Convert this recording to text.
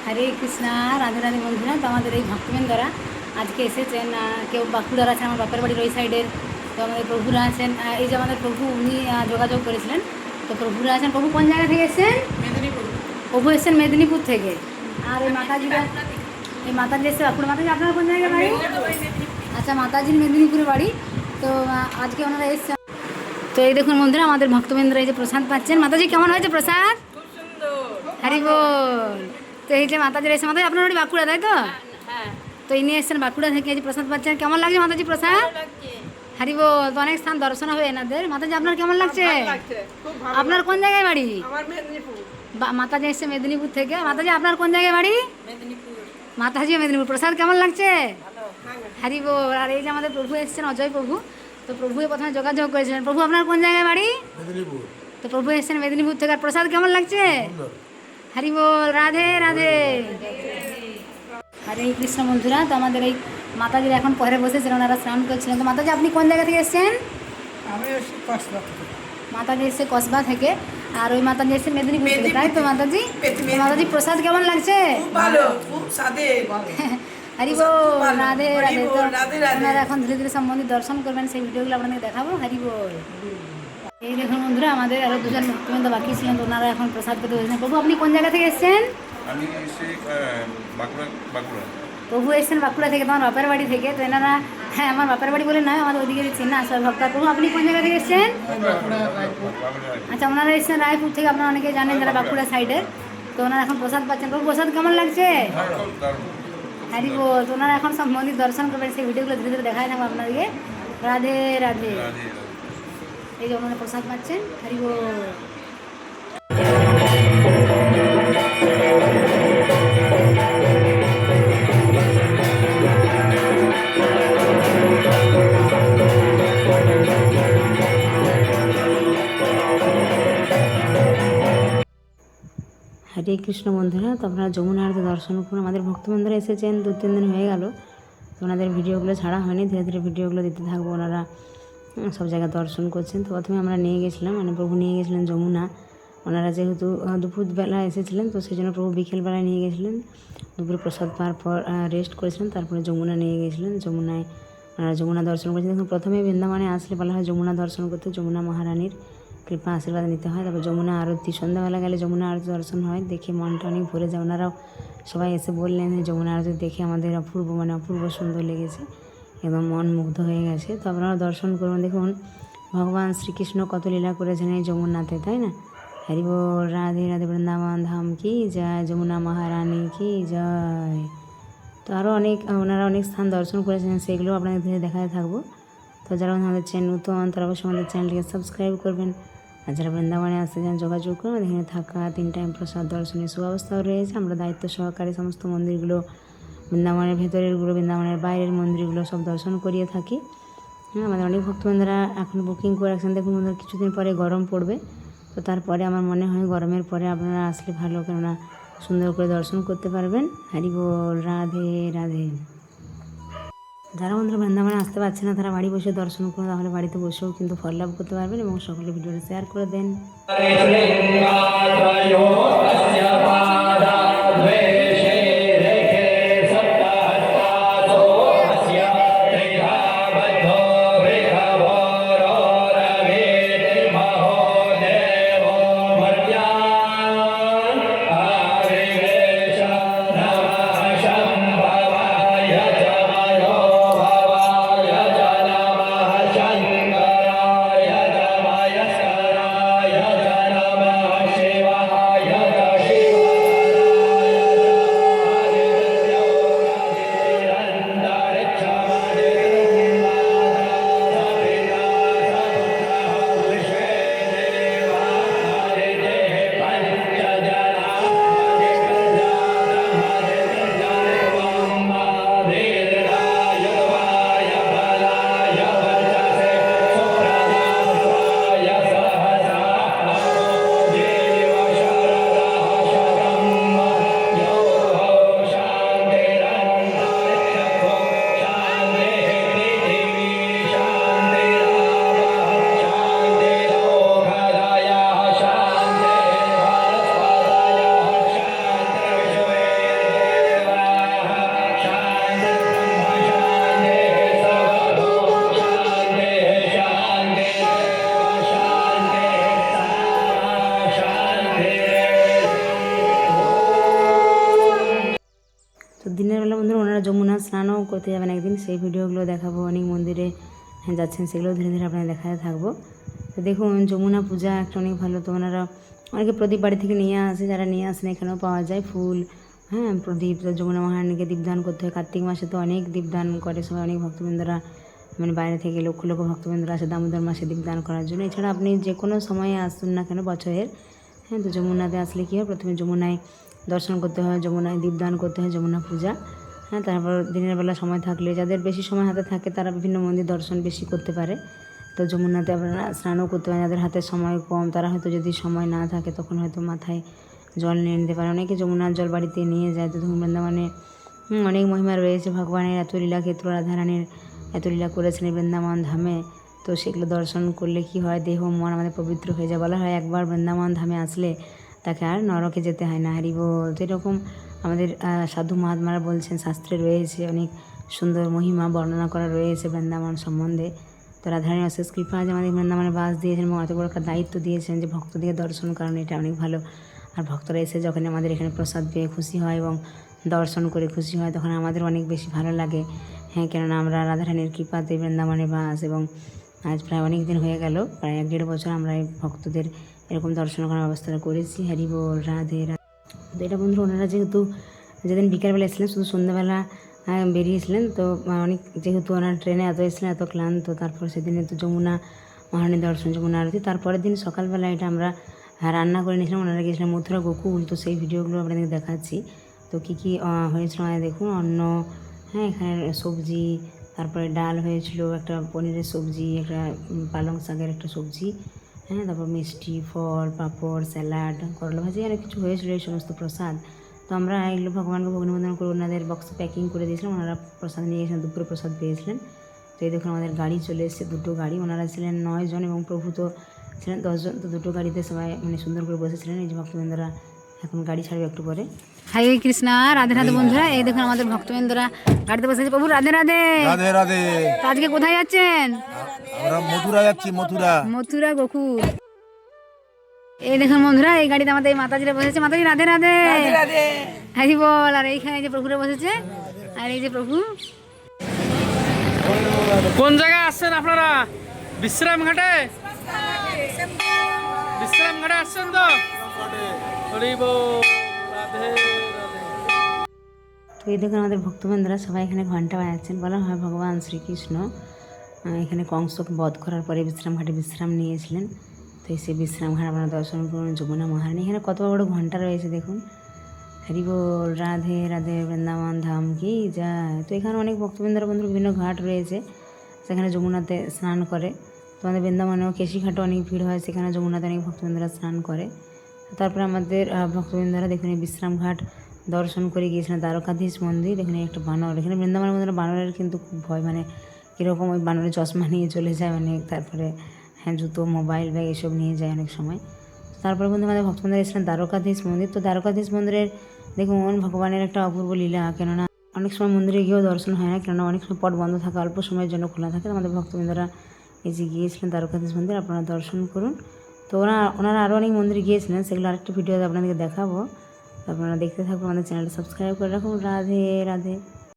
হরে কৃষ্ণা, রাধে রাধে বন্ধুরা। তো আমাদের এই ভক্তবৃন্দরা আজকে এসেছেন, কেউ বাঁকুড়ার আছেন, আমার বাপের বাড়ির ওই সাইডের। তো আমাদের প্রভুরা আছেন, এই যে আমাদের প্রভু উনি যোগাযোগ করেছিলেন। তো প্রভুরা আছেন। প্রভু কোন জায়গা থেকে এসেছেন? মেদিনীপুর। প্রভু এসেছেন মেদিনীপুর থেকে। আর এই মাতাজিরা, এই মাতাজি এসে বাঁকুড়া। মাতাজি আপনার কোন জায়গায় বাড়ি? আচ্ছা, মাতাজির মেদিনীপুরে বাড়ি। তো আজকে ওনারা এসছেন। তো এই দেখুন বন্ধুরা, আমাদের ভক্তবৃন্দরা এই যে প্রসাদ পাচ্ছেন। মাতাজি কেমন হয়েছে প্রসাদ? খুব সুন্দর। হরি বল। তো এই যে মাতাজির এসে, মাতাজি আপনার বাড়ি বাঁকুড়া তাই তো? হ্যাঁ, তো ইনি এসছেন বাঁকুড়া থেকে, এই যে প্রসাদ পাচ্ছেন। কেমন লাগছে মাতাজি প্রসাদ? ভালো লাগছে। হরি বল। তো অনেক স্থান দর্শন হবে এনাদের। মাতাজি আপনার কেমন লাগছে? ভালো লাগছে, খুব ভালো আপনার কোন জায়গায় বাড়ি? আমার মেদিনীপুর। মাতাজি এসছে মেদিনীপুর থেকে। মাতাজি আপনার কোন জায়গায় বাড়ি? মেদিনীপুর। মাতাজি মেদিনীপুর। প্রসাদ কেমন লাগছে? ভালো। হ্যাঁ, হরি বল। আর এই যে আমাদের প্রভু এসছেন, অজয় প্রভু। তো প্রভু প্রথমে যোগাযোগ করেছিলেন। প্রভু আপনার কোন জায়গায় বাড়ি? মেদিনীপুর। তো প্রভু এসছেন মেদিনীপুর থেকে। আর প্রসাদ কেমন লাগছে? হরি বল। রাধে রাধে। হরে কৃষ্ণ বন্ধুরা। তো আমাদের এই মাতাজির এখন পরে বসেছিলেন, ওনারা স্নান করছিলেন। তো মাতাজি আপনি কোন জায়গা থেকে এসছেন? আমি এসেছি কসবা থেকে। মাতাজি এসছে কসবা থেকে। আর ওই মাতাজি এসছে মেদিনীপুর থেকে, তাই তো মাতাজি? তো মাতাজি প্রসাদ কেমন লাগছে? খুব ভালো, খুব স্বাদে। হরি বল। ভালো। রাধে হরি রাধে। তো বল, রাধে রাধে। ওনারা এখন ধীরে ধীরে সব মন্দির দর্শন করবেন, সেই ভিডিওগুলো আপনাদের দেখাবো। হরি বল। এই দেখুন বন্ধুরা, আমাদের আরও দুজন ভক্তবৃন্দ বাকি ছিলেন। তো ওনারা এখন প্রসাদ পেতে বসেছেন। প্রভু আপনি কোন জায়গা থেকে এসছেন? আমি সেই বাঁকুড়া। প্রভু এসছেন বাঁকুড়া থেকে, তোমার বাপের বাড়ি থেকে। তো এনারা, হ্যাঁ আমার বাপের বাড়ি বলে নয়, আমাদের ওইদিকে চিন্না আসবে ভক্তা। প্রভু আপনি কোন জায়গা থেকে এসছেন? আচ্ছা, ওনারা এসছেন রায়পুর থেকে। আপনারা অনেকে জানেন যারা বাঁকুড়া সাইডের। তো ওনারা এখন প্রসাদ পাচ্ছেন। প্রভু প্রসাদ কেমন লাগছে? হরি বল। তো ওনারা এখন সব মন্দির দর্শন করবেন, সেই ভিডিওগুলো ধীরে ধীরে দেখায় থাকবো আপনাদেরকে। রাধে রাধে। এই যে ওনারা প্রসাদ পাচ্ছেন। হরি বল। হরে কৃষ্ণ বন্ধুরা। তো আপনারা যমুনা আরতি দর্শন করুন। আমাদের ভক্তবন্ধুরা এসেছেন, 2-3 দিন হয়ে গেল। তো ওনাদের ভিডিওগুলো ছাড়া হয়নি, ধীরে ধীরে ভিডিওগুলো দিতে থাকবো। ওনারা সব জায়গায় দর্শন করছেন। তো প্রথমে আমরা নিয়ে গেছিলাম, মানে প্রভু নিয়ে গেছিলেন যমুনা। ওনারা যেহেতু দুপুরবেলা এসেছিলেন, তো সেই জন্য প্রভু বিকেলবেলায় নিয়ে গেছিলেন। দুপুরে প্রসাদ পাওয়ার পর রেস্ট করেছিলেন, তারপরে যমুনা নিয়ে গেছিলেন। যমুনায় ওনারা যমুনা দর্শন করেছেন। দেখুন, প্রথমে বৃন্দাবনে আসলে বলা হয় যমুনা দর্শন করতে, যমুনা মহারানীর কৃপা আশীর্বাদ নিতে হয়। তারপর যমুনা আরতি, সন্ধ্যাবেলা গেলে যমুনা আরতি দর্শন হয়, দেখে মনটা অনেক ভরে যায়। ওনারাও সবাই এসে বললেন যে যমুনা আরতি দেখে আমাদের অপূর্ব সুন্দর লেগেছে, একদম মন মুগ্ধ হয়ে গেছে। তো আপনারা দর্শন করুন। দেখুন ভগবান শ্রীকৃষ্ণ কত লীলা করেছেন এই যমুনাতে, তাই না? হরি বল। রাধে রাধে। বৃন্দাবন ধাম কি জয়, যমুনা মহারানী কি জয়। তো আরও ওনারা অনেক স্থান দর্শন করেছেন, সেগুলো আপনাদের ধীরে দেখাতে থাকবো। তো যারা আমাদের চ্যানেল নতুন, তারা অবশ্যই আমাদের চ্যানেলটিকে সাবস্ক্রাইব করবেন। আর যারা বৃন্দাবনে আসতে চান যোগাযোগ করুন। এখানে থাকা 3 টাইম প্রসাদ দর্শনের সুব্যবস্থাও রয়েছে। আমরা দায়িত্ব সহকারে সমস্ত মন্দিরগুলো, বৃন্দাবনের ভেতরেরগুলো, বৃন্দাবনের বাইরের মন্দিরগুলো সব দর্শন করিয়ে থাকি। হ্যাঁ, আমাদের অনেক ভক্তবৃন্দরা এখন বুকিং করে রাখছেন। দেখুন বন্ধুরা, কিছুদিন পরে গরম পড়বে। তো তারপরে আমার মনে হয় গরমের পরে আপনারা আসলে ভালো, কেননা সুন্দর করে দর্শন করতে পারবেন। হরি বল। রাধে রাধে। যারা বন্ধুরা বৃন্দাবনে আসতে পারছে না, তারা বাড়ি বসে দর্শন করুন, তাহলে বাড়িতে বসেও কিন্তু ফল লাভ করতে পারবেন। এবং সকলে ভিডিওটা শেয়ার করে দেন। দিনের বেলা বন্ধুরা ওনারা যমুনা স্নানও করতে যাবেন একদিন, সেই ভিডিওগুলো দেখাবো। অনেক মন্দিরে যাচ্ছেন, সেগুলো ধীরে ধীরে আপনাদের দেখাতে থাকবো। তো দেখুন যমুনা পূজা একটা অনেক ভালো, তো ওনারা অনেকে প্রদীপ বাড়ি থেকে নিয়ে আসে, যারা নিয়ে আসেন এখানেও পাওয়া যায় ফুল, হ্যাঁ প্রদীপ। তো যমুনা মহারানীকে দীপদান করতে হয়, কার্তিক মাসে তো অনেক দীপদান করে সবাই, অনেক ভক্তবৃন্দরা মানে বাইরে থেকে লক্ষ লক্ষ ভক্তবৃন্দরা আসে দামোদর মাসে দীপদান করার জন্য। এছাড়া আপনি যে কোনো সময়ে আসুন না কেন বছরের, হ্যাঁ তো যমুনাতে আসলে কী হয়, প্রথমে যমুনায় দর্শন করতে হয়, যমুনায় দীপদান করতে হয়, যমুনা পূজা, হ্যাঁ তারপর দিনের বেলা সময় থাকলে, যাদের বেশি সময় হাতে থাকে তারা বিভিন্ন মন্দির দর্শন বেশি করতে পারে। তো যমুনাতে আপনারা স্নানও করতে পারেন, যাদের হাতে সময় কম তারা হয়তো যদি সময় না থাকে তখন হয়তো মাথায় জল নিয়ে নিতে পারে। অনেকে যমুনার জল বাড়িতে নিয়ে যায়। তো ধরুন বৃন্দাবনে অনেক মহিমা রয়েছে, ভগবানের এত লীলাক্ষেত্র, রাধারানীর এত লীলা করেছেন এই বৃন্দাবন ধামে। তো সেগুলো দর্শন করলে কি হয়, দেহ মন আমাদের পবিত্র হয়ে যায়। বলা হয় একবার বৃন্দাবন ধামে আসলে তাকে আর নরকে যেতে হয় না। হারি বল। তো এরকম আমাদের সাধু মহাত্মারা বলছেন, শাস্ত্রে রয়েছে অনেক সুন্দর মহিমা বর্ণনা করা রয়েছে বৃন্দাবন সম্বন্ধে। তো রাধারানীর অশেষ কৃপা যে আমাদের বৃন্দাবনে বাস দিয়েছেন এবং এত বড় একটা দায়িত্ব দিয়েছেন যে ভক্তদেরকে দর্শন করানো, এটা অনেক ভালো। আর ভক্তরা এসে যখন আমাদের এখানে প্রসাদ পেয়ে খুশি হয় এবং দর্শন করে খুশি হয়, তখন আমাদের অনেক বেশি ভালো লাগে। হ্যাঁ কেননা আমরা রাধারানীর কৃপাতে বৃন্দাবনে বাস, এবং আজ প্রায় অনেক দিন হয়ে গেল, প্রায় 1-1.5 বছর আমরা এই ভক্তদের এরকম দর্শন করার ব্যবস্থাটা করেছি। হরি বল, রাধে রাধে। তো এটা বন্ধুরা ওনারা যেহেতু যেদিন বিকালবেলা এসেছিলেন, শুধু সন্ধ্যাবেলা বেরিয়েছিলেন, তো অনেক যেহেতু ওনার ট্রেনে এত এসেছিলেন, এত ক্লান্ত, তারপর সেদিনে তো যমুনা মহারানী দর্শন, যমুনা আরতি। তারপরের দিন সকালবেলা এটা আমরা রান্না করে নিয়েছিলাম, ওনারা গিয়েছিলাম মথুরা গোকুল। তো সেই ভিডিওগুলো আপনাদের দেখাচ্ছি। তো কী কী হয়েছিল দেখুন, অন্ন, হ্যাঁ এখানে সবজি, তারপরে ডাল হয়েছিল, একটা পনিরের সবজি, একটা পালং শাকের একটা সবজি, হ্যাঁ তারপর মিষ্টি, ফল, পাঁপড়, স্যালাড, করলা ভাজি, অনেক কিছু হয়েছিল এই সমস্ত প্রসাদ। তো আমরা এগুলো ভগবানকে ভোগ নিবেদন করে ওনাদের বক্সে প্যাকিং করে দিয়েছিলাম, ওনারা প্রসাদ নিয়ে গেছিলেন, দুপুরে প্রসাদ পেয়েছিলেন। তো এই দেখুন আমাদের গাড়ি চলে এসেছে, 2টো গাড়ি। ওনারা ছিলেন 9 জন এবং প্রভু তো ছিলেন 10 জন। তো 2টো গাড়িতে সবাই মানে সুন্দর করে বসেছিলেন। এই যে ভক্তবৃন্দরা এখন গাড়ি ছাড়বে একটু পরে। হরে কৃষ্ণা, রাধে রাধে বন্ধুরা। এই দেখুন আমাদের ভক্তবৃন্দরা গাড়িতে বসেছে। প্রভু রাধে রাধে। রাধে রাধে। তো আজকে কোথায় যাচ্ছেন? আমরা মথুরা যাচ্ছি, মথুরা গোকুল। এই দেখুন বন্ধুরা, এই গাড়িতে আমাদের এই মাতাজিরা বসেছে। মাতাজি রাধে রাধে। রাধে হরি বল। আর এইখানে এই যে প্রভুরা বসেছে, আর এই যে প্রভু। কোন জায়গায় আসছেন আপনারা? বিশ্রাম ঘাটে আসছেন তো? হরি বল, রাধে রাধে। তো এই দেখুন আমাদের ভক্তবৃন্দরা সবাই এখানে ঘন্টা বাজাচ্ছেন। বলা হয় ভগবান শ্রীকৃষ্ণ এখানে কংসকে বধ করার পরে বিশ্রাম ঘাটে বিশ্রাম নিয়েছিলেন। তো সেই বিশ্রাম ঘাট আপনারা দর্শন করুন। যমুনা মহারানী, এখানে কত বড় ঘন্টা রয়েছে দেখুন। হরি বল, রাধে রাধে, বৃন্দাবন ধাম কি যায়। তো এখানে অনেক ভক্তবৃন্দরা বন্ধুরা বিভিন্ন ঘাট রয়েছে, সেখানে যমুনাতে স্নান করে। তো আমাদের বৃন্দাবনেও কেশিঘাটে অনেক ভিড় হয়, সেখানে যমুনাতে অনেক ভক্তবৃন্দরা স্নান করে। তারপরে আমাদের ভক্তবৃন্দরা দেখুন এই বিশ্রাম ঘাট দর্শন করে গিয়েছিলেন দ্বারকাধীশ মন্দির। এখানে একটা বানর, এখানে বৃন্দাবনের মধ্যে বানরের কিন্তু খুব ভয়, মানে কীরকম ওই বানরের চশমা নিয়ে চলে যায়, মানে তারপরে হ্যাঁ জুতো, মোবাইল, ব্যাগ এসব নিয়ে যায় অনেক সময়। তারপরে বন্ধু আমাদের ভক্তবৃন্দরা এসেছিলেন দ্বারকাধীশ মন্দির। তো দ্বারকাধীশ মন্দিরের দেখুন ভগবানের একটা অপূর্ব লীলা, কেননা অনেক সময় মন্দিরে গিয়েও দর্শন হয় না, কেননা অনেক সময় পট বন্ধ থাকে, অল্প সময়ের জন্য খোলা থাকে। আমাদের ভক্তবৃন্দরা এই যে গিয়েছিলেন দ্বারকাধীশ মন্দির, আপনারা দর্শন করুন। তো ওনারা আরও অনেক মন্দিরে গিয়েছিলেন, সেগুলো আরেকটা ভিডিওতে আপনাদেরকে দেখাবো। আপনারা দেখতে থাকুন, আমাদের চ্যানেলটা সাবস্ক্রাইব করে রাখুন। রাধে রাধে।